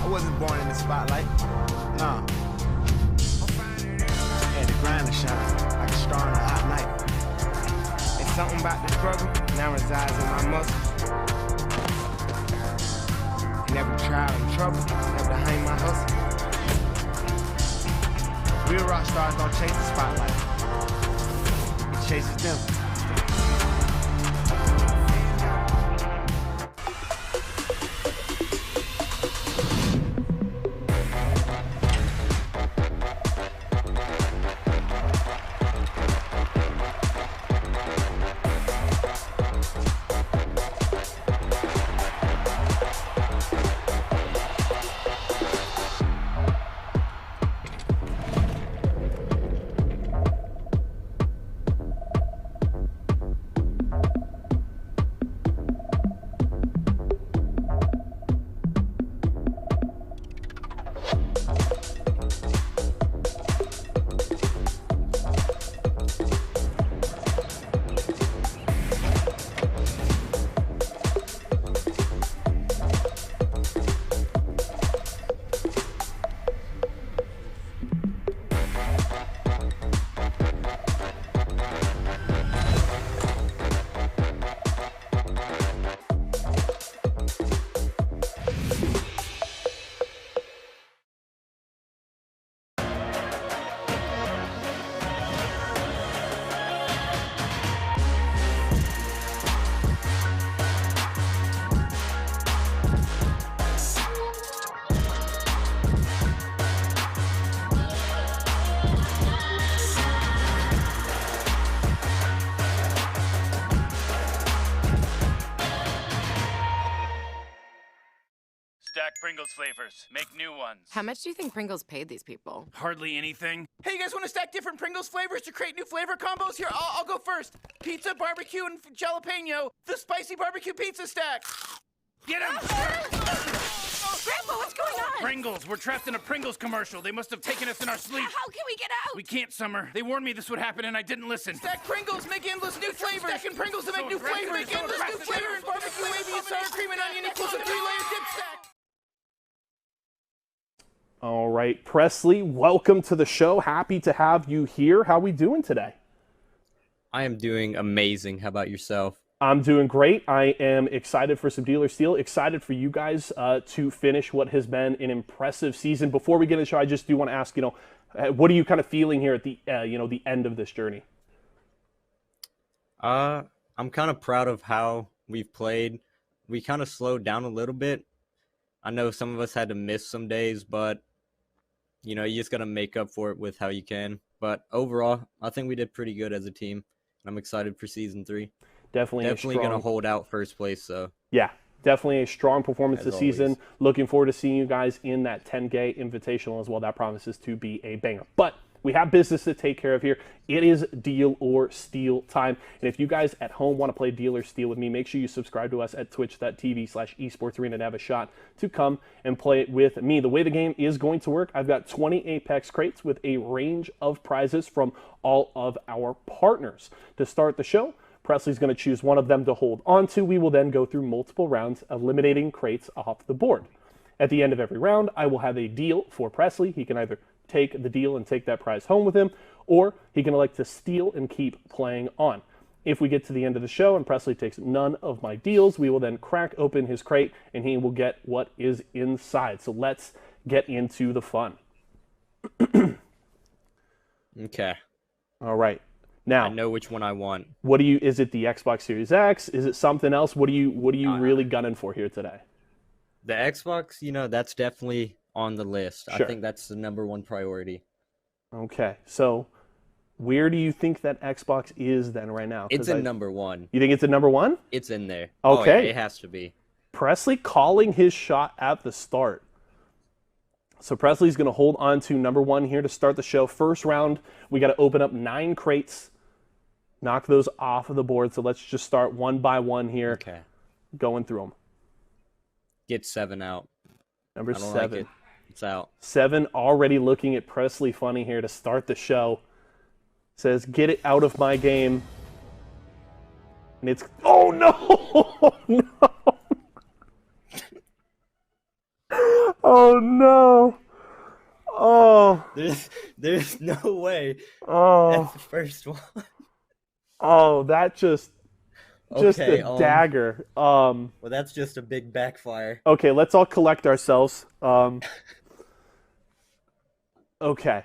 I wasn't born in the spotlight. Nah. Yeah, the grind is shining like a star on a hot night. And something about the struggle now resides in my muscles. And every trial and trouble left behind my hustle. Real rock stars don't chase the spotlight. It chases them. Stack Pringles flavors. Make new ones. How much do you think Pringles paid these people? Hardly anything. Hey, you guys want to stack different Pringles flavors to create new flavor combos? Here, I'll go first. Pizza, barbecue, and jalapeno. The spicy barbecue pizza stack. Get him! Grandpa, what's going on? Pringles. We're trapped in a Pringles commercial. They must have taken us in our sleep. How can we get out? We can't, Summer. They warned me this would happen and I didn't listen. Stack Pringles, make endless new flavors. Stacking Pringles to make new flavors. Make endless new flavors. Barbecue, wavy, and sour cream and onion equals a 3-layer dip stack. All right, Presley, welcome to the show. Happy to have you here. How are we doing today? I am doing amazing. How about yourself? I'm doing great. I am excited for some Dealer Steel, excited for you guys to finish what has been an impressive season. Before we get into the show, I just do want to ask, what are you kind of feeling here at the, the end of this journey? I'm kind of proud of how we've played. We kind of slowed down a little bit. I know some of us had to miss some days, but you just got to make up for it with how you can. But overall, I think we did pretty good as a team. I'm excited for Season 3. Definitely going to hold out first place. So yeah, definitely a strong performance this season. Always. Looking forward to seeing you guys in that 10K Invitational as well. That promises to be a banger. But we have business to take care of here. It is Deal or Steal time. And if you guys at home want to play Deal or Steal with me, make sure you subscribe to us at twitch.tv/esportsarena and have a shot to come and play it with me. The way the game is going to work, I've got 20 Apex crates with a range of prizes from all of our partners. To start the show, Presley's going to choose one of them to hold onto. We will then go through multiple rounds, eliminating crates off the board. At the end of every round, I will have a deal for Presley. He can either take the deal and take that prize home with him, or he can elect to steal and keep playing on. If we get to the end of the show and Presley takes none of my deals, we will then crack open his crate and he will get what is inside. So let's get into the fun. okay. All right. Now, I know which one I want. Is it the Xbox Series X? Is it something else? What are you really gunning for here today? The Xbox, that's definitely on the list. Sure. I think that's the #1 priority. Okay, so where do you think that Xbox is then right now? It's in #1. You think it's at #1? It's in there. Okay. Oh, yeah, it has to be. Presley calling his shot at the start. So Presley's going to hold on to #1 here to start the show. First round, we got to open up 9 crates, knock those off of the board. So let's just start one by one here, Okay. going through them. Get 7 out. Number I don't 7. like it. It's out. 7 already looking at Presley funny here to start the show. Says, get it out of my game. And it's, oh no! No! Oh no. Oh. There's no way. Oh. That's the first one. Oh, that just Okay, a dagger. Well, that's just a big backfire. Okay, let's all collect ourselves. Okay.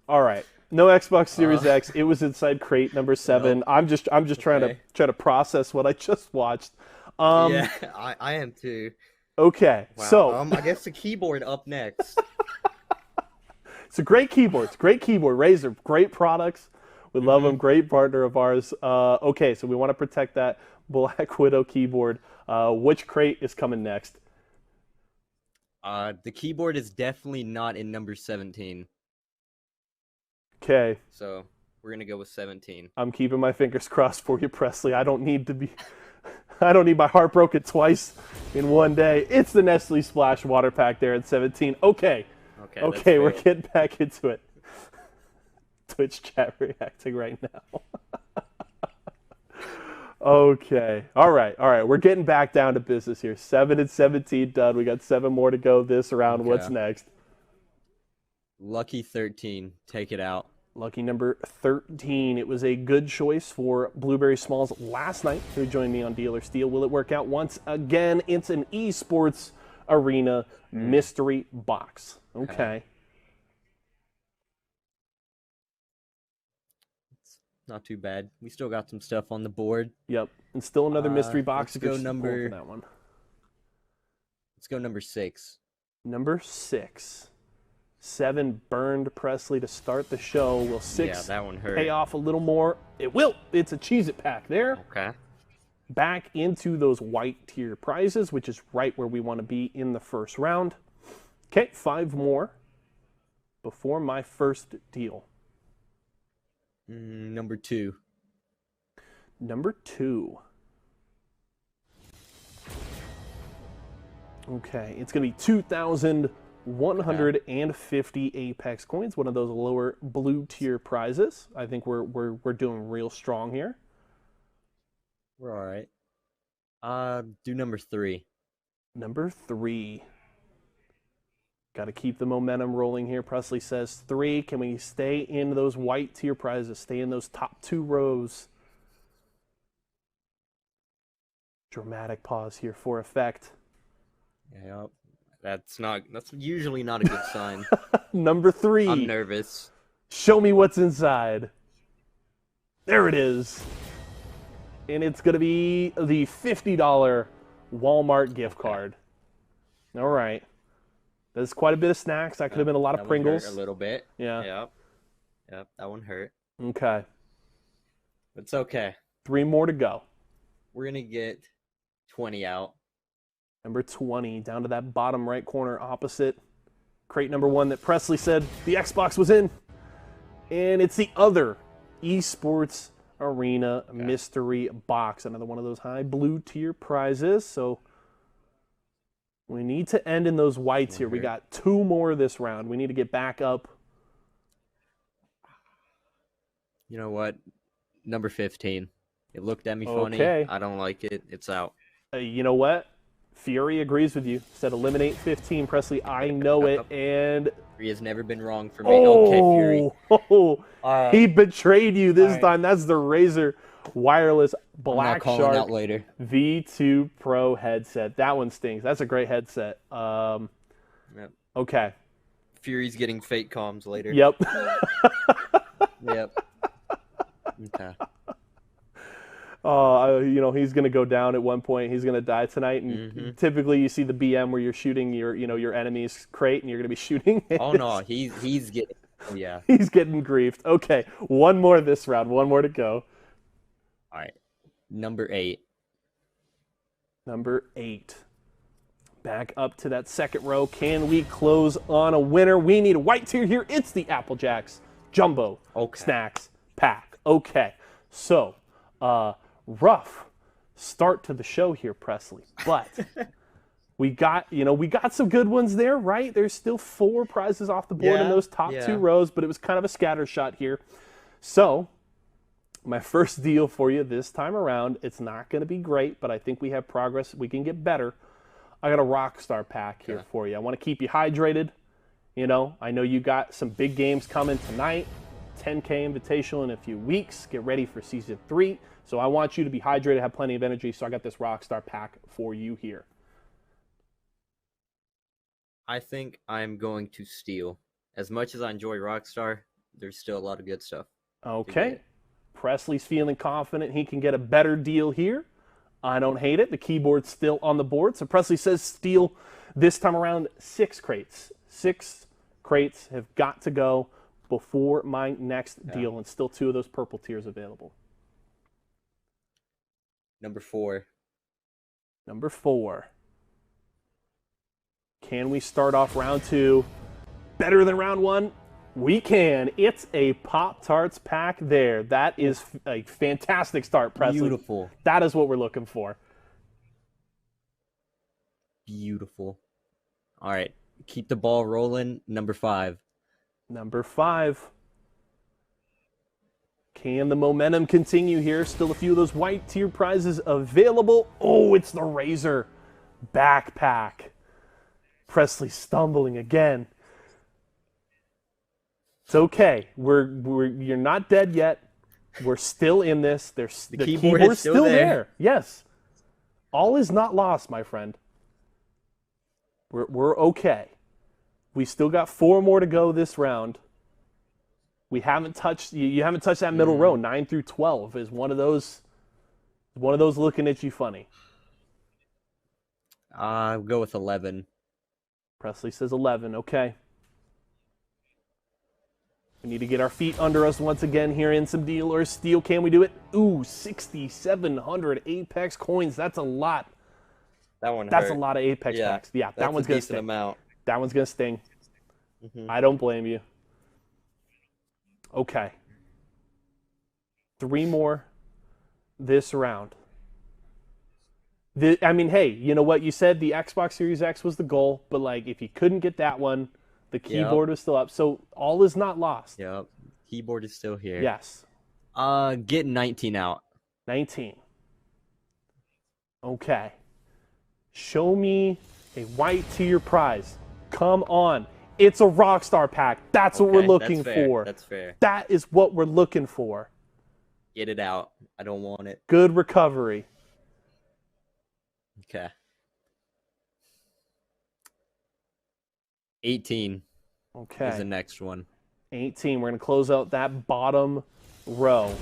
All right. No Xbox Series X. It was inside crate number 7. Nope. I'm just trying to process what I just watched. Yeah, I am too. Okay. Wow. So, I guess the keyboard up next. it's a great keyboard. It's a great keyboard. Razer, great products. We love them. Great partner of ours. Okay, so we want to protect that Black Widow keyboard. Which crate is coming next? The keyboard is definitely not in number 17. Okay. So we're gonna go with 17. I'm keeping my fingers crossed for you, Presley. I don't need my heart broken twice in one day. It's the Nestle Splash Water Pack there at 17. Okay. Okay, we're getting back into it. Twitch chat reacting right now. Okay. All right. We're getting back down to business here. 7 and 17 done. We got 7 more to go this round. Okay. What's next? Lucky 13. Take it out. Lucky number 13. It was a good choice for Blueberry Smalls last night, who joined me on Deal or Steal. Will it work out once again? It's an Esports Arena mystery box. Okay. It's not too bad. We still got some stuff on the board. Yep. And still another mystery box. Let's go number that one. Let's go number 6. Number 6. 7 burned Presley to start the show. Will 6 that one hurt. Pay off a little more? It will. It's a Cheez-It pack there. Okay. Back into those white tier prizes, which is right where we want to be in the first round. Okay, 5 more before my first deal. Number 2. Number 2. Okay, it's going to be 2,150 Apex coins, one of those lower blue tier prizes. I think we're doing real strong here. We're all right. Do number 3. Number 3. Got to keep the momentum rolling here. Presley says 3. Can we stay in those white tier prizes? Stay in those top 2 rows. Dramatic pause here for effect. Yep. That's usually not a good sign. Number 3. I'm nervous. Show me what's inside. There it is. And it's going to be the $50 Walmart gift card. All right. That's quite a bit of snacks. That could have been a lot of Pringles. A little bit. Yeah. Yep. That one hurt. Okay. It's okay. 3 more to go. We're going to get 20 out. Number 20, down to that bottom right corner opposite crate number 1 that Presley said the Xbox was in. And it's the other Esports Arena mystery box. Another one of those high blue tier prizes. So we need to end in those whites here. We got 2 more this round. We need to get back up. You know what? Number 15. It looked at me funny. Okay. I don't like it. It's out. You know what? Fury agrees with you. Said eliminate 15, Presley. I know it. And Fury has never been wrong for me. Okay, Fury. He betrayed you this time. That's the Razer Wireless Black Shark out later. V2 Pro headset. That one stings. That's a great headset. Yep. Okay. Fury's getting fake comms later. Yep. Yep. Okay. He's going to go down at one point. He's going to die tonight. And typically you see the BM where you're shooting your enemy's crate and you're going to be shooting. Oh, no. He's getting... Yeah. He's getting griefed. Okay. 1 more this round. 1 more to go. All right. Number 8. Number 8. Back up to that second row. Can we close on a winner? We need a white tier here. It's the Apple Jacks Jumbo Snacks Pack. Okay. So, rough start to the show here, Presley. But we got some good ones there, right? There's still 4 prizes off the board in those top 2 rows, but it was kind of a scatter shot here. So, my first deal for you this time around, it's not going to be great, but I think we have progress. We can get better. I got a Rockstar pack here for you. I want to keep you hydrated. You know, I know you got some big games coming tonight. 10K Invitational in a few weeks. Get ready for Season 3. So I want you to be hydrated, have plenty of energy. So I got this Rockstar pack for you here. I think I'm going to steal. As much as I enjoy Rockstar, there's still a lot of good stuff. Okay. Presley's feeling confident he can get a better deal here. I don't hate it. The keyboard's still on the board. So Presley says steal this time around 6 crates. 6 crates have got to go before my next deal, and still 2 of those purple tiers available. Number 4. Number 4. Can we start off round 2 better than round 1? We can. It's a Pop-Tarts pack there. That is a fantastic start, Presley. Beautiful. That is what we're looking for. Beautiful. All right. Keep the ball rolling. Number 5. Number 5. Can the momentum continue here? Still a few of those white tier prizes available. Oh, it's the Razor backpack. Presley stumbling again. It's okay. You're not dead yet. We're still in this. The keyboard is still there. Yes. All is not lost, my friend. We're okay. We still got 4 more to go this round. We haven't touched you haven't touched that middle row. 9 through 12 is one of those looking at you funny. I'll go with 11. Presley says 11. Okay. We need to get our feet under us once again here in some deal or steal. Can we do it? Ooh, 6,700 Apex coins. That's a lot. That's a lot of Apex packs. Yeah, that one's going to sting. Amount. That one's going to sting. I don't blame you. Okay. 3 more this round. I mean, hey, you know what? You said the Xbox Series X was the goal, but like if you couldn't get that one, the keyboard was still up. So all is not lost. Yep. Keyboard is still here. Yes. Get 19 out. 19. Okay. Show me a white tier prize. Come on. It's a Rockstar pack. That's what we're looking for. That's fair. That is what we're looking for. Get it out. I don't want it. Good recovery. Okay. 18 Okay. is the next one. 18. We're going to close out that bottom row.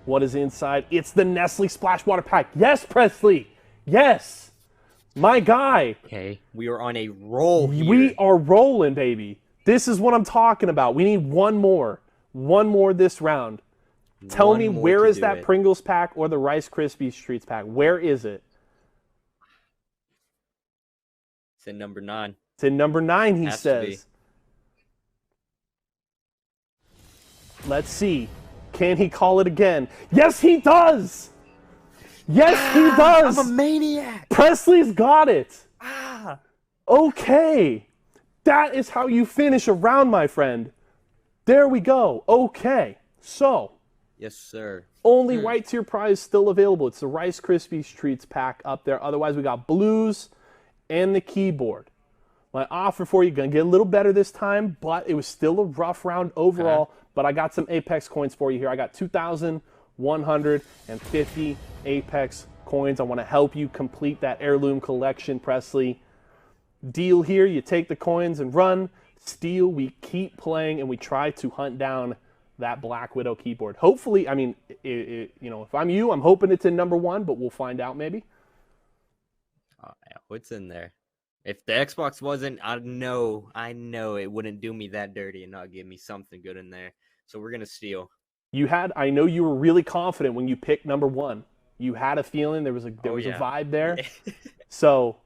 What is inside? It's the Nestle Splash Water Pack. Yes, Presley. Yes. My guy. Okay. We are on a roll here. We are rolling, baby. This is what I'm talking about. We need one more. One more this round. Tell me, where is that Pringles pack or the Rice Krispies Treats pack? Where is it? It's in number 9. It's in number 9, he says. Let's see. Can he call it again? Yes, he does! Yes, he does! I'm a maniac! Presley's got it! Okay. That is how you finish a round, my friend. There we go. Okay. So. Yes, sir. Only white tier prize still available. It's the Rice Krispies Treats pack up there. Otherwise, we got blues and the keyboard. My offer for you, going to get a little better this time, but it was still a rough round overall. Okay. But I got some Apex coins for you here. I got 2,150 Apex coins. I want to help you complete that heirloom collection, Presley. Deal here, you take the coins and run. Steal, we keep playing, and we try to hunt down that Black Widow keyboard. Hopefully, I mean, if I'm you, I'm hoping it's in number 1, but we'll find out maybe. What's in there? If the Xbox wasn't, I know it wouldn't do me that dirty and not give me something good in there. So we're gonna steal. I know you were really confident when you picked number 1. You had a feeling there was a vibe there. So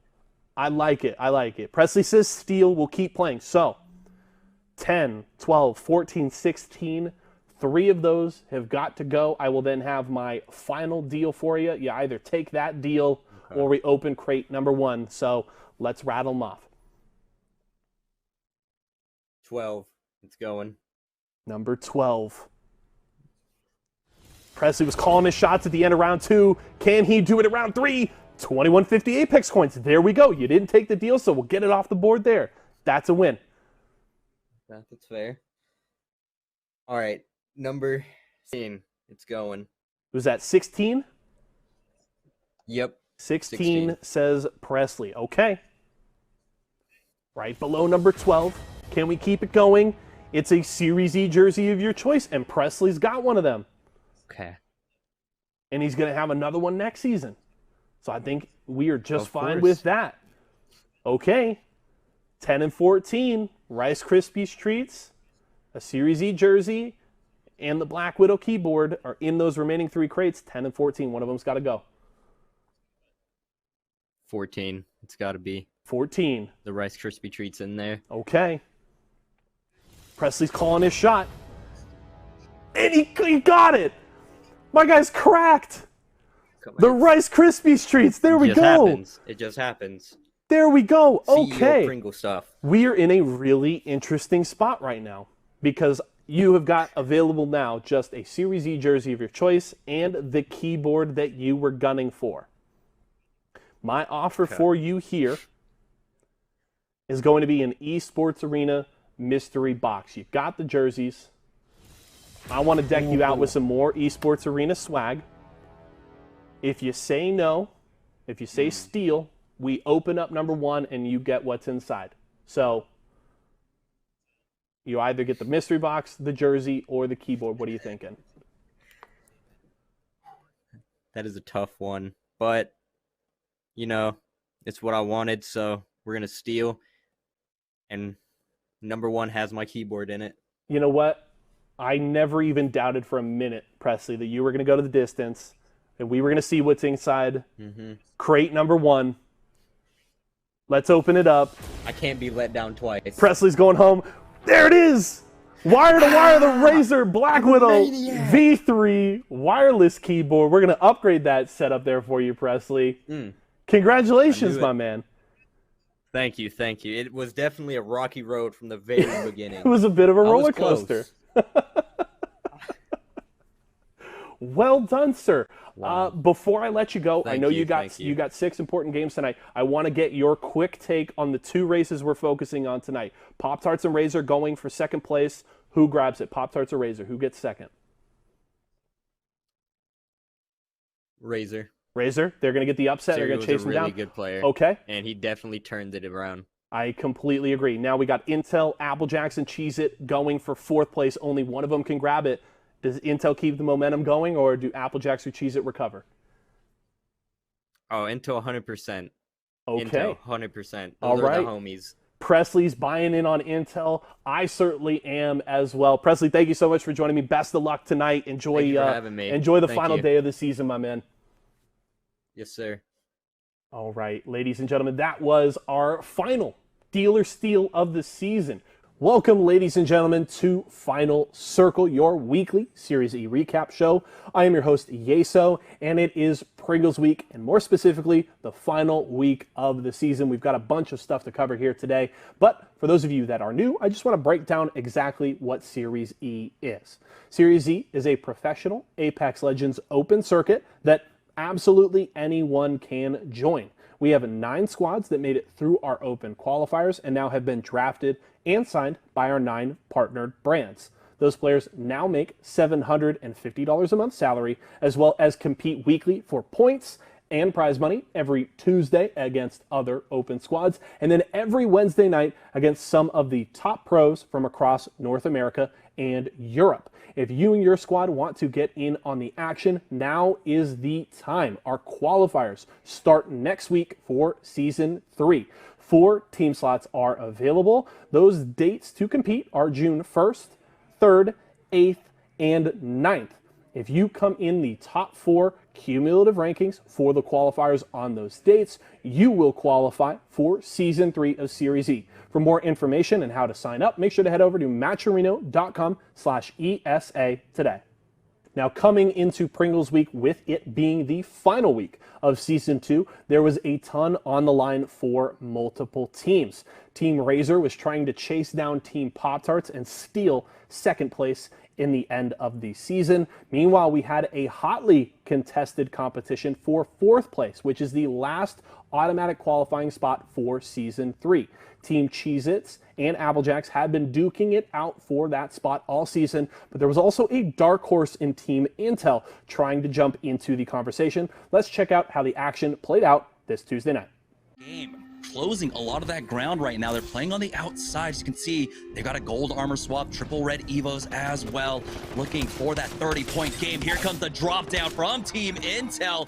I like it. Presley says steal. We'll keep playing. So 10, 12, 14, 16. 3 of those have got to go. I will then have my final deal for you. You either take that deal or we open crate number 1. So let's rattle them off. 12. It's going. Number 12. Presley was calling his shots at the end of round 2. Can he do it at round 3? 2150 Apex coins. There we go. You didn't take the deal, so we'll get it off the board there. That's a win. That's fair. All right, number 16. It's going. Was that 16? Yep. 16 says Presley. Okay. Right below number 12. Can we keep it going? It's a Series E jersey of your choice, and Presley's got one of them. Okay. And he's going to have another one next season. So I think we are just fine course. with that. Okay. 10 and 14. Rice Krispies treats, a Series E jersey, and the Black Widow keyboard are in those remaining 3 crates. 10 and 14. One of them's got to go. 14. It's got to be. 14. The Rice Krispie treats in there. Okay. Presley's calling his shot. And he got it. My guy's cracked. The Rice Krispies treats. There we go. It just happens. There we go. CEO Okay. Pringle stuff. We are in a really interesting spot right now because you have got available now just a Series E jersey of your choice and the keyboard that you were gunning for. My offer for you here is going to be an Esports Arena mystery box. You've got the jerseys. I want to deck you out with some more Esports Arena swag. If you say no, if you say steal, we open up number 1 and you get what's inside. So you either get the mystery box, the jersey, or the keyboard. What are you thinking? That is a tough one, but you know, it's what I wanted, so we're gonna steal. And number 1 has my keyboard in it. You know what? I never even doubted for a minute, Presley, that you were going to go to the distance and we were going to see what's inside. Crate number 1. Let's open it up. I can't be let down twice. Presley's going home. There it is! Wire to wire, the Razer Black Widow V3 wireless keyboard. We're going to upgrade that setup there for you, Presley. Congratulations, my man. Thank you, thank you. It was definitely a rocky road from the very beginning. It was a bit of a I was roller close. coaster. Well done, sir. Wow. Before I let you go, I know you thank got 6 important games tonight. I want to get your quick take on the 2 races we're focusing on tonight. Pop-Tarts and Razer going for second place. Who grabs it? Pop-Tarts or Razer? Who gets second? Razer. Razer. They're going to get the upset. They're going to chase him down. Really good player. Okay. And he definitely turned it around. I completely agree. Now we got Intel, Apple Jacks, and Cheez-It going for 4th place. Only one of them can grab it. Does Intel keep the momentum going, or do Apple Jacks or Cheez-It recover? Oh, Intel 100%. Okay. Intel 100%. Those All are right. the homies. Presley's buying in on Intel. I certainly am as well. Presley, thank you so much for joining me. Best of luck tonight. Enjoy, Thank you for having me. Enjoy the Thank final you. day of the season, my man. Yes, sir. All right, ladies and gentlemen, that was our final dealer steal of the season. Welcome, ladies and gentlemen, to Final Circle, your weekly Series E recap show. I am your host, Yeso, and it is Pringles week, and more specifically, the final week of the season. We've got a bunch of stuff to cover here today, but for those of you that are new, I just want to break down exactly what Series E is. Series E is a professional Apex Legends open circuit that absolutely anyone can join. We have 9 squads that made it through our open qualifiers and now have been drafted and signed by our 9 partnered brands. Those players now make $750 a month salary, as well as compete weekly for points and prize money every Tuesday against other open squads, and then every Wednesday night against some of the top pros from across North America and Europe. If you and your squad want to get in on the action, now is the time. Our qualifiers start next week for Season 3. 4 team slots are available. Those dates to compete are June 1st, 3rd, 8th, and 9th. If you come in the top 4 cumulative rankings for the qualifiers on those dates, you will qualify for Season 3 of Series E. For more information and how to sign up, make sure to head over to matcherino.com/ESA today. Now, coming into Pringles Week, with it being the final week of Season 2, there was a ton on the line for multiple teams. Team Razor was trying to chase down Team Pop-Tarts and steal second place in the end of the season. Meanwhile, we had a hotly contested competition for fourth place, which is the last automatic qualifying spot for Season 3. Team Cheez-Its and Applejacks had been duking it out for that spot all season, but there was also a dark horse in Team Intel trying to jump into the conversation. Let's check out how the action played out this Tuesday night. Game closing a lot of that ground right now. They're playing on the outside. As you can see, they've got a gold armor swap, triple red evos as well, looking for that 30-point game. Here comes the drop down from Team Intel.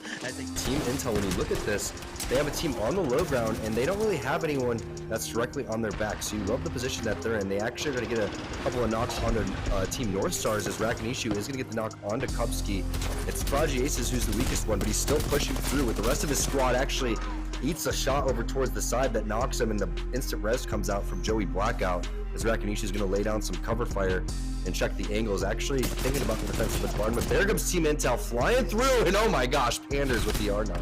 Team Intel, when you look at this, they have a team on the low ground, and they don't really have anyone that's directly on their back. So you love the position that they're in. They actually are going to get a couple of knocks onto Team North Stars, as Rakanishu is going to get the knock onto Kubsky. It's Prodigy Aces who's the weakest one, but he's still pushing through with the rest of his squad. Actually eats a shot over towards the side that knocks him, and the instant res comes out from Joey Blackout, as Rakanishu is going to lay down some cover fire and check the angles. Actually thinking about the defensive bombardment. There comes Team Intel flying through, and oh my gosh, Panders with the R9.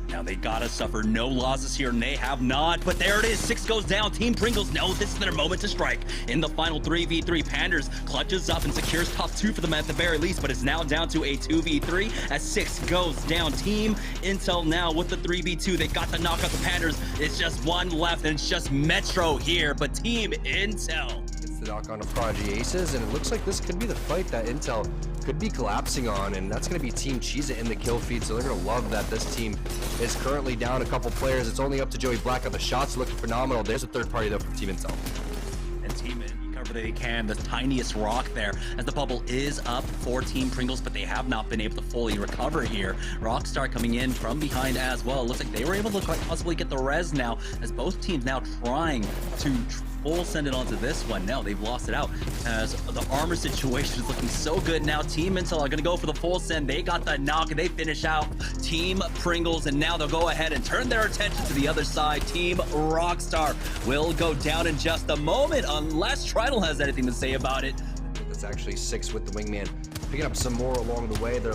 Now they gotta suffer no losses here, and they have not, but there it is. 6 goes down. Team Pringles know this is their moment to strike. In the final 3v3, Panders clutches up and secures top 2 for them at the very least, but it's now down to a 2v3 as 6 goes down. Team Intel now with the 3v2. They got the knock out the Panders. It's just one left, and it's just Metro here, but Team Intel gets the knock on to Prodigy Aces, and it looks like this could be the fight that Intel could be collapsing on, and that's going to be Team Cheez-It in the kill feed, so they're going to love that this team is currently down a couple players. It's only up to Joey Blackout. The shots looking phenomenal. There's a third party though from Team Intel. And Team cover they can, the tiniest rock there, as the bubble is up for Team Pringles, but they have not been able to fully recover here. Rockstar coming in from behind as well. It looks like they were able to possibly get the res now, as both teams now trying to full send it onto this one. No, they've lost it out, as the armor situation is looking so good now. Team Intel are going to go for the full send. They got the knock, and they finish out Team Pringles, and now they'll go ahead and turn their attention to the other side. Team Rockstar will go down in just a moment, unless Tridal has anything to say about it. That's actually 6 with the wingman. Picking up some more along the way. They're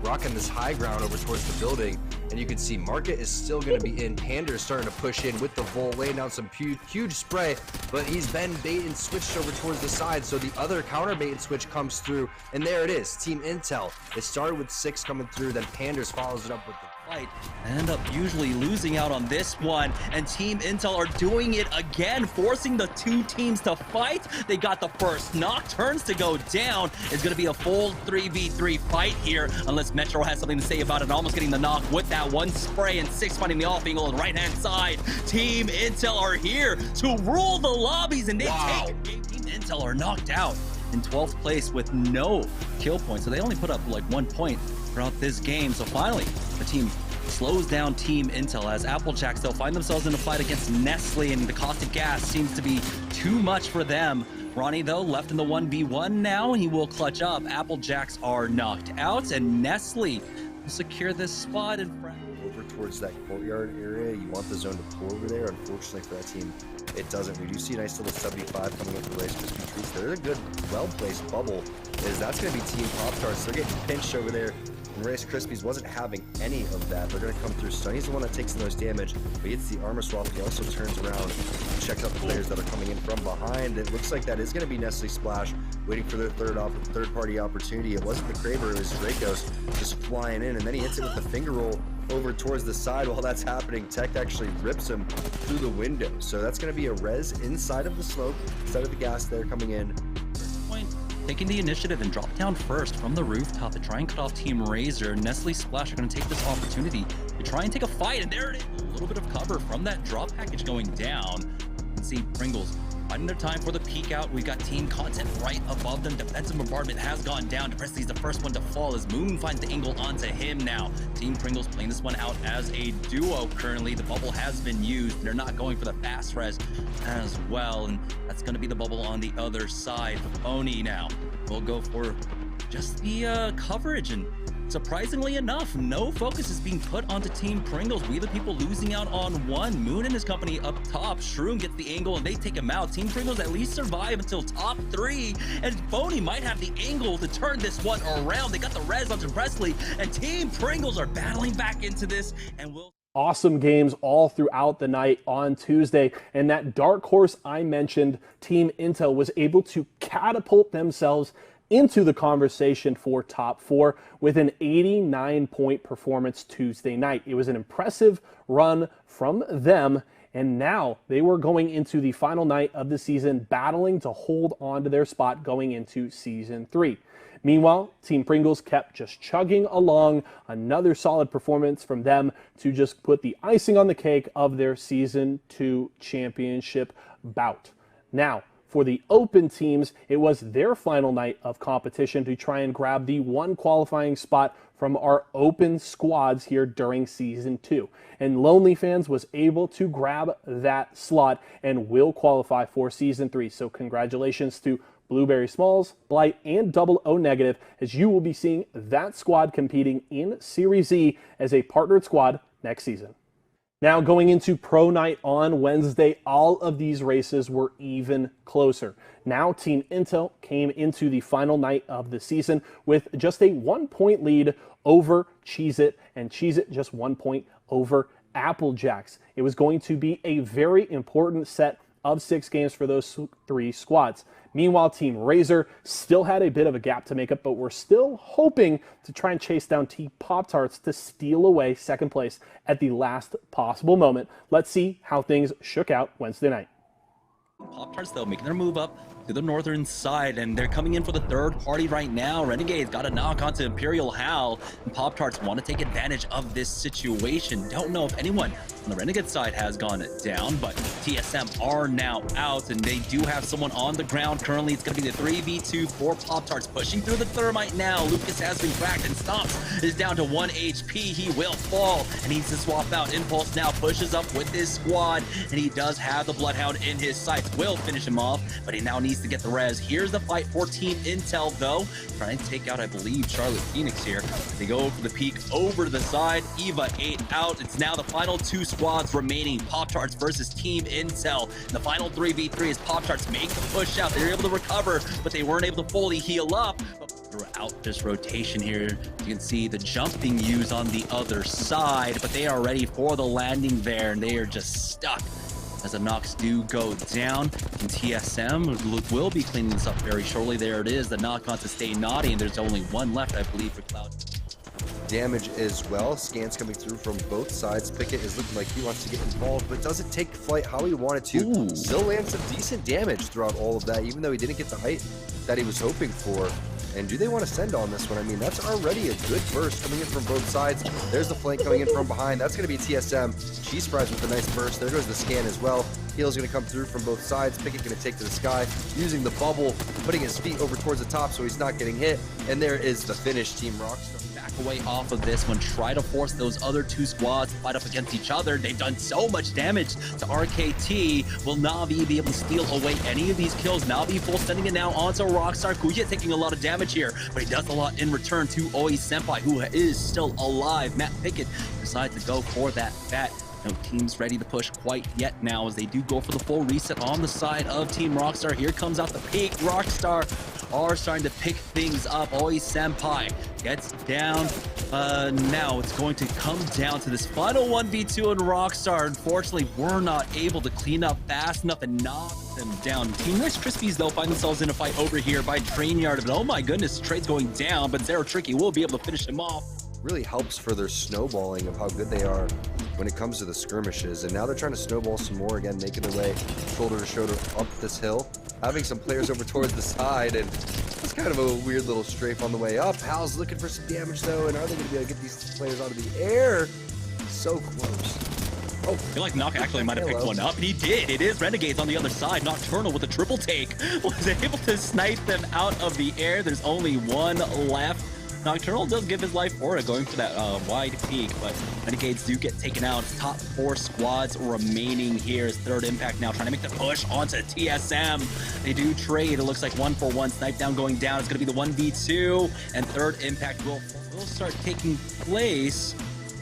rocking this high ground over towards the building, and you can see Market is still going to be in. Pander's starting to push in with the Volt, laying down some huge spray, but he's been bait and switched over towards the side, so the other counter bait and switch comes through, and there it is. Team Intel. It started with 6 coming through, then Panders follows it up with the fight. End up usually losing out on this one, and Team Intel are doing it again, forcing the 2 teams to fight. They got the first knock, turns to go down. It's going to be a full 3v3 fight here, unless Metro has something to say about it. Almost getting the knock with that one spray, and 6 finding the off angle on the right hand side. Team Intel are here to rule the lobbies, and they take Team Intel are knocked out in 12th place with no kill points, so they only put up like 1 point throughout this game. So finally, the team slows down Team Intel, as Applejacks, they'll find themselves in a fight against Nestle, and the cost of gas seems to be too much for them. Ronnie, though, left in the 1v1 now, and he will clutch up. Applejacks are knocked out, and Nestle will secure this spot in front. over towards that courtyard area. You want the zone to pull over there. Unfortunately for that team, it doesn't. We do see a nice little 75 coming in for Rice Krispie Treats. There's a good, well-placed bubble, as that's going to be Team Pop-Tarts. They're getting pinched over there, and Rice Krispies wasn't having any of that. They're going to come through. Sunny's the one that takes the most damage, but he gets the armor swap. He also turns around and checks out the players that are coming in from behind. It looks like that is going to be Nestle Splash, waiting for their third-party opportunity. It wasn't the Kraber, it was Dracos just flying in, and then he hits it with the finger roll over towards the side. While that's happening, Tech actually rips him through the window. So that's going to be a res inside of the smoke, inside of the gas there coming in. Taking the initiative and drop down first from the rooftop to try and cut off Team Razor. Nestle Splash are going to take this opportunity to try and take a fight, and there it is. A little bit of cover from that drop package going down. You can see Pringles finding their time for the peek out. We've got team content right above them. Defensive bombardment has gone down. Depressy's the first one to fall as Moon finds the angle onto him now. Team Pringles playing this one out as a duo currently. The bubble has been used. They're not going for the fast res as well, and that's going to be the bubble on the other side. Oni now will go for just the coverage, and surprisingly enough, no focus is being put onto Team Pringles. We the people losing out on one. Moon and his company up top. Shroom gets the angle and they take him out. Team Pringles at least survive until top 3, and Phony might have the angle to turn this one around. They got the res onto Presley, and Team Pringles are battling back into this, and will. Awesome games all throughout the night on Tuesday, and that dark horse I mentioned, Team Intel, was able to catapult themselves into the conversation for top 4 with an 89-point performance Tuesday night. It was an impressive run from them, and now they were going into the final night of the season battling to hold on to their spot going into Season 3. Meanwhile, Team Pringles kept just chugging along. Another solid performance from them to just put the icing on the cake of their Season 2 championship bout. Now, for the open teams, it was their final night of competition to try and grab the one qualifying spot from our open squads here during Season 2. And Lonely Fans was able to grab that slot and will qualify for Season 3. So congratulations to Blueberry Smalls, Blight, and Double O Negative, as you will be seeing that squad competing in Series E as a partnered squad next season. Now, going into Pro Night on Wednesday, all of these races were even closer. Now, Team Intel came into the final night of the season with just a 1-point lead over Cheez-It, and Cheez-It just 1 point over Applejacks. It was going to be a very important set of 6 games for those 3 squads. Meanwhile, Team Razor still had a bit of a gap to make up, but we're still hoping to try and chase down Team Pop-Tarts to steal away second place at the last possible moment. Let's see how things shook out Wednesday night. Pop-Tarts, though, making their move up to the northern side, and they're coming in for the third party right now. Renegades got a knock onto Imperial Howl, and Pop-Tarts want to take advantage of this situation. Don't know if anyone on the Renegade side has gone down, but TSM are now out, and they do have someone on the ground currently. It's going to be the 3v2 for Pop-Tarts, pushing through the thermite now. Lucas has been cracked, and Stomps is down to 1 HP. He will fall, and needs to swap out. Impulse now pushes up with his squad, and he does have the Bloodhound in his sights. Will finish him off, but he now needs to get the res. Here's the fight for Team Intel, though. Trying to take out, I believe, Charlotte Phoenix here. They go for the peak over to the side. Eva 8 out. It's now the final 2 squads remaining. Pop-Tarts versus Team Intel. The final 3v3 is Pop-Tarts make the push out. They were able to recover, but they weren't able to fully heal up. But throughout this rotation here, you can see the jump being used on the other side, but they are ready for the landing there, and they are just stuck as the knocks do go down. And TSM will be cleaning this up very shortly. There it is, the knock on to Stay Naughty, and there's only one left, I believe, for Cloud. Damage as well. Scans coming through from both sides. Pickett is looking like he wants to get involved, but doesn't take flight how he wanted to. Ooh. Still lands some decent damage throughout all of that, even though he didn't get the height that he was hoping for. And do they want to send on this one? I mean, that's already a good burst coming in from both sides. There's the flank coming in from behind. That's going to be TSM. Cheese Fries with a nice burst. There goes the scan as well. Heal's going to come through from both sides. Pickett going to take to the sky, using the bubble, putting his feet over towards the top so he's not getting hit. And there is the finish, Team Rockstar. Back away off of this one, try to force those other 2 squads to fight up against each other. They've done so much damage to RKT. Will Navi be able to steal away any of these kills? Navi full sending it now onto Rockstar. Kuya taking a lot of damage here, but he does a lot in return to Oi Senpai, who is still alive. Matt Pickett decides to go for that bat. No team's ready to push quite yet now, as they do go for the full reset on the side of Team Rockstar. Here comes out the peak. Rockstar are starting to pick things up. Oi Senpai gets down. Now it's going to come down to this final 1v2 in Rockstar. Unfortunately, we're not able to clean up fast enough and knock them down. Team Rice Krispies, though, find themselves in a fight over here by Trainyard. But oh my goodness, Trade's going down, but Zero Tricky will be able to finish him off. Really helps for their snowballing of how good they are when it comes to the skirmishes. And now they're trying to snowball some more, again, making their way shoulder to shoulder up this hill, having some players over towards the side, and it's kind of a weird little strafe on the way up. Hal's looking for some damage, though, and are they going to be able to get these players out of the air? So close. Oh, I feel like Knock actually might have picked one up, and he did. It is Renegades on the other side. Nocturnal with a triple take was able to snipe them out of the air. There's only one left. Nocturnal does give his life for it, going for that wide peak, but Renegades do get taken out. It's top 4 squads remaining here. Is Third Impact now trying to make the push onto TSM. They do trade. It looks like 1-for-1. Snipe down going down. It's going to be the 1v2, and Third Impact will start taking place.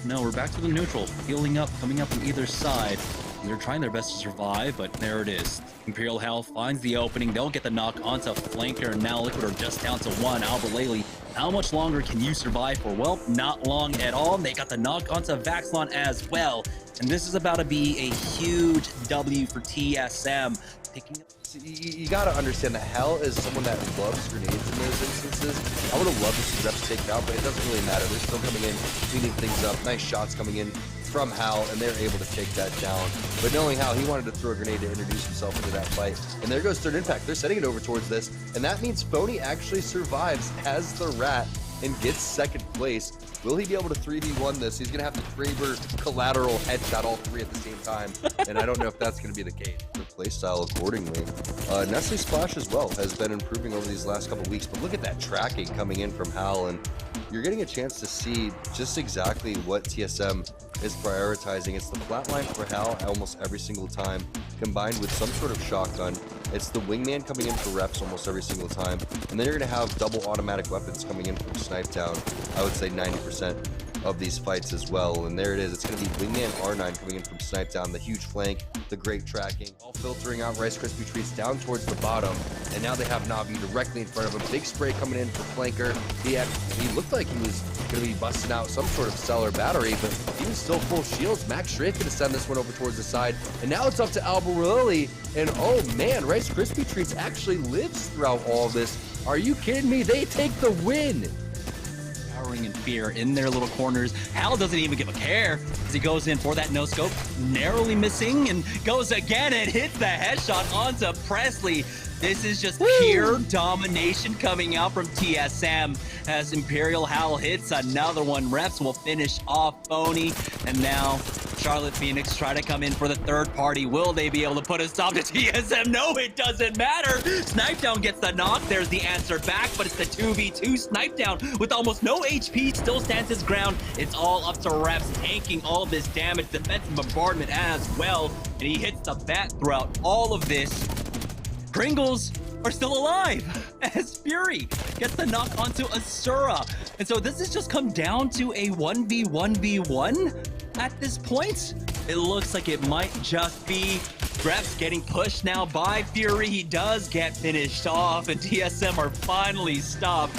No, we're back to the neutral. Healing up, coming up on either side. They're trying their best to survive, but there it is. Imperial Hell finds the opening. They'll get the knock onto Flanker, and now Liquid are just down to 1. Albalele, how much longer can you survive for? Well, not long at all. They got the knock onto Vaxlon as well. And this is about to be a huge W for TSM. Picking up. You gotta understand that Hell is someone that loves grenades in those instances. I would have loved to see reps taken out, but it doesn't really matter. They're still coming in, cleaning things up. Nice shots coming in from Hal, and they're able to take that down. But knowing Hal, he wanted to throw a grenade to introduce himself into that fight. And there goes Third Impact. They're setting it over towards this, and that means Phony actually survives as the Rat and gets second place. Will he be able to 3v1 this? He's going to have to Kraber collateral headshot all 3 at the same time, and I don't know if that's going to be the case. The playstyle accordingly. Nestle Splash as well has been improving over these last couple weeks, but look at that tracking coming in from Hal, and you're getting a chance to see just exactly what TSM is prioritizing. It's the flatline for Hal almost every single time, combined with some sort of shotgun. It's the wingman coming in for reps almost every single time, and then you're going to have double automatic weapons coming in from Snipe Down. I would say 90% of these fights as well, and there it is. It's going to be wingman R9 coming in from Snipe Down, the huge flank, the great tracking, all filtering out Rice Krispie Treats down towards the bottom, and now they have Navi directly in front of him. Big spray coming in for Flanker. He looked like he was going to be busting out some sort of stellar battery, but he was still full shields. Max Strafe going to send this one over towards the side, and now it's up to Albarelli, and oh man, Rice Krispie Treats actually lives throughout all of this. Are you kidding me? They take the win! Cowering in fear in their little corners. Hal doesn't even give a care as he goes in for that no-scope, narrowly missing, and goes again and hits the headshot onto Presley. This is just pure domination coming out from TSM as Imperial Hal hits another one. Reps will finish off Phony, and now Charlotte Phoenix try to come in for the third party. Will they be able to put a stop to TSM? No, it doesn't matter. Snipe Down gets the knock. There's the answer back, but it's the 2v2. Snipe Down with almost no HP still stands his ground. It's all up to Reps, tanking all of this damage, defensive bombardment as well, and he hits the bat throughout all of this. Pringles are still alive as Fury gets the knock onto Asura. And so this has just come down to a 1v1v1 at this point. It looks like it might just be Reps getting pushed now by Fury. He does get finished off, and TSM are finally stopped.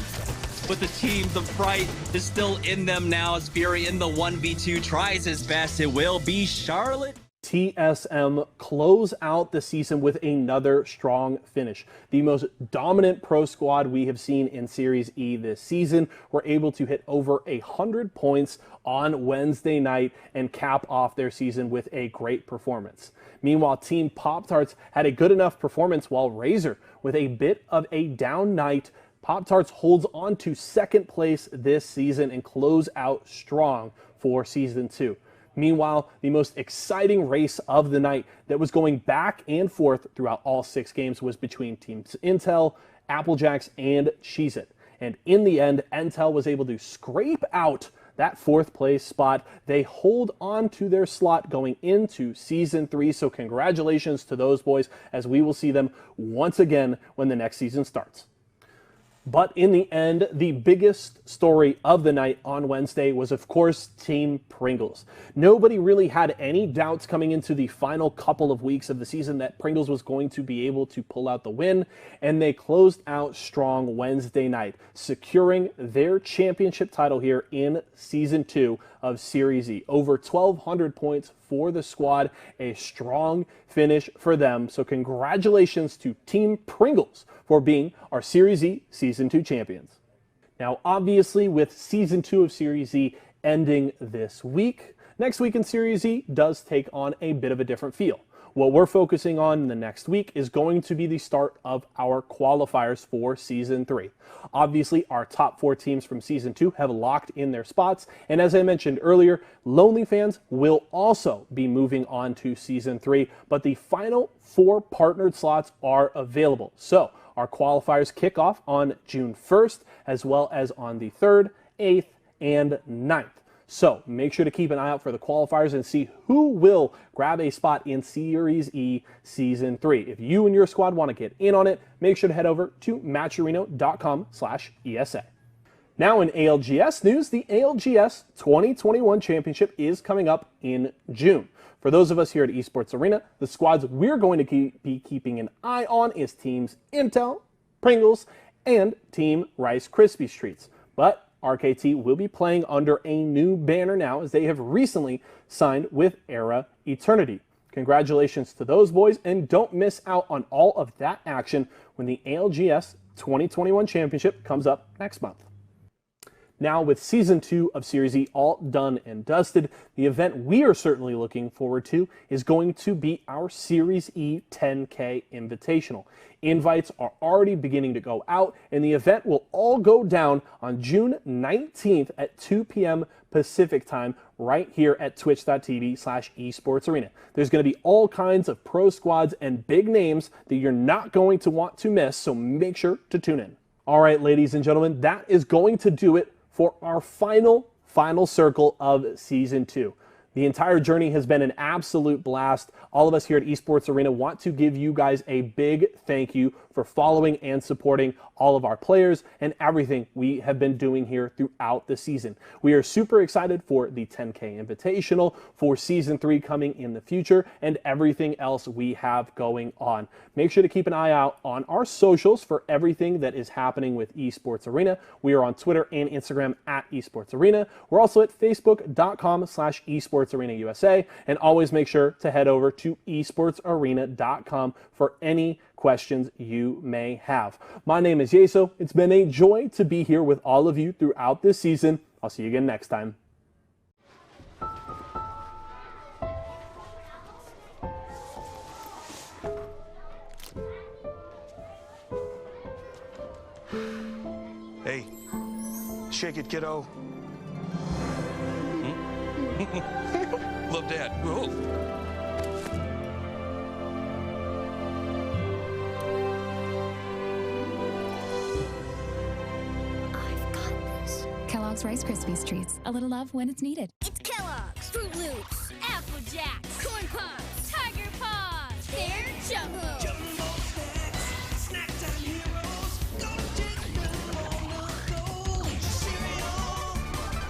But the team, the fright is still in them now as Fury in the 1v2 tries his best. It will be Charlotte. TSM close out the season with another strong finish. The most dominant pro squad we have seen in Series E this season were able to hit over 100 points on Wednesday night and cap off their season with a great performance. Meanwhile, Team Pop-Tarts had a good enough performance, while Razor, with a bit of a down night, Pop-Tarts holds on to second place this season and close out strong for Season 2. Meanwhile, the most exciting race of the night that was going back and forth throughout all 6 games was between Teams Intel, Applejacks, and Cheez-It. And in the end, Intel was able to scrape out that 4th place spot. They hold on to their slot going into Season 3, so congratulations to those boys, as we will see them once again when the next season starts. But in the end, the biggest story of the night on Wednesday was, of course, Team Pringles. Nobody really had any doubts coming into the final couple of weeks of the season that Pringles was going to be able to pull out the win, and they closed out strong Wednesday night, securing their championship title here in Season 2 of Series E. Over 1,200 points for the squad, a strong finish for them. So congratulations to Team Pringles for being our Series E Season 2 champions. Now, obviously, with Season 2 of Series E ending this week, next week in Series E does take on a bit of a different feel. What we're focusing on in the next week is going to be the start of our qualifiers for Season 3. Obviously, our top 4 teams from Season 2 have locked in their spots, and as I mentioned earlier, Lonely Fans will also be moving on to Season 3, but the final 4 partnered slots are available. So, Our qualifiers kick off on June 1st, as well as on the 3rd, 8th, and 9th. So make sure to keep an eye out for the qualifiers and see who will grab a spot in Series E Season 3. If you and your squad want to get in on it, make sure to head over to matcherino.com/ESA. Now in ALGS news, the ALGS 2021 Championship is coming up in June. For those of us here at Esports Arena, the squads we're going to be keeping an eye on is teams Intel, Pringles, and Team Rice Krispies Treats. But RKT will be playing under a new banner now, as they have recently signed with Era Eternity. Congratulations to those boys, and don't miss out on all of that action when the ALGS 2021 Championship comes up next month. Now, with Season 2 of Series E all done and dusted, the event we are certainly looking forward to is going to be our Series E 10K Invitational. Invites are already beginning to go out, and the event will all go down on June 19th at 2 p.m. Pacific time right here at twitch.tv/esportsarena. There's going to be all kinds of pro squads and big names that you're not going to want to miss, so make sure to tune in. All right, ladies and gentlemen, that is going to do it for our final circle of Season 2. The entire journey has been an absolute blast. All of us here at Esports Arena want to give you guys a big thank you for following and supporting all of our players and everything we have been doing here throughout the season. We are super excited for the 10K Invitational, for Season 3 coming in the future, and everything else we have going on. Make sure to keep an eye out on our socials for everything that is happening with Esports Arena. We are on Twitter and Instagram at Esports Arena. We're also at facebook.com/esportsarenausa, and always make sure to head over to esportsarena.com for any questions you may have. My name is Yeso. It's been a joy to be here with all of you throughout this season. I'll see you again next time. Hey, shake it, kiddo. Love Dad. Whoa. Kellogg's Rice Krispies Treats. A little love when it's needed. It's Kellogg's, Fruit Loops, Apple Jacks, Corn Pops, Tiger Paws. They're Jumbo. Jumbo snacks, snack time heroes. Don't take them on the go. Cereal,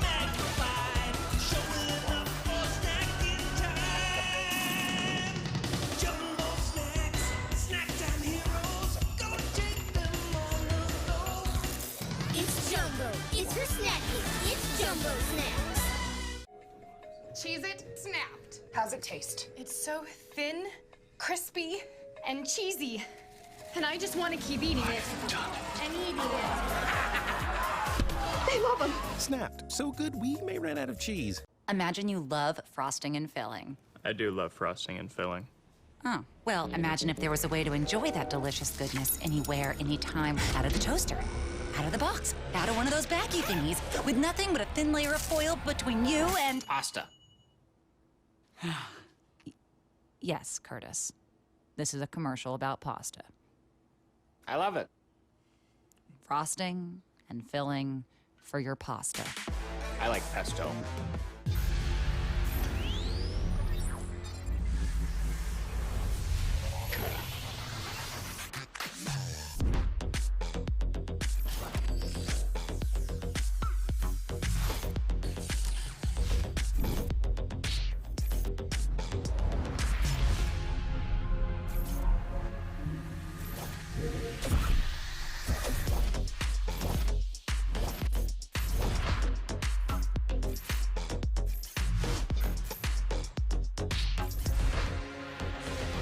magnified, showing up for snacking time. Jumbo snacks, snack time heroes. Don't take them on the go. It's Jumbo. It's for snacking. It's Jumbo Snacks. Cheez-It snapped. How's it taste? It's so thin, crispy, and cheesy. And I just want to keep eating it. And eating it. They love them. Snapped. So good we may run out of cheese. Imagine you love frosting and filling. I do love frosting and filling. Oh, well, imagine if there was a way to enjoy that delicious goodness anywhere, anytime, out of the toaster. Out of the box, out of one of those baggy thingies, with nothing but a thin layer of foil between you and... Pasta. Yes, Curtis. This is a commercial about pasta. I love it. Frosting and filling for your pasta. I like pesto.